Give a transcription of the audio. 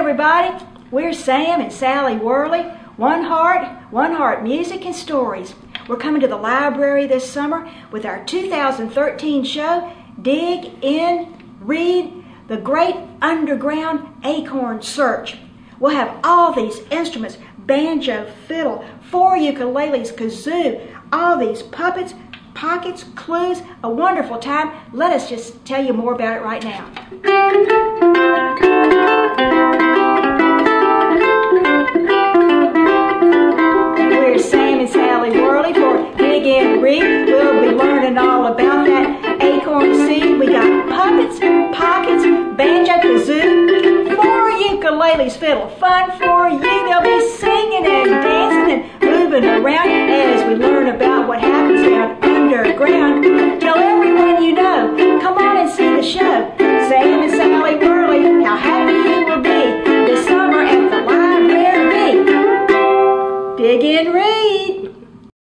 everybody. We're Sam and Sally Worley, One Heart Music and Stories. We're coming to the library this summer with our 2013 show, Dig In, Read, The Great Underground Acorn Search. We'll have all these instruments, banjo, fiddle, 4 ukuleles, kazoo, all these puppets, pockets, clues, a wonderful time. Let us just tell you more about it right now. We're Sam and Sally Worley for Dig In Read. We'll be learning all about that acorn seed. We got puppets, pockets, banjo, kazoo, 4 ukuleles, fiddle. Fun for you. They'll be singing and dancing and moving around as we learn about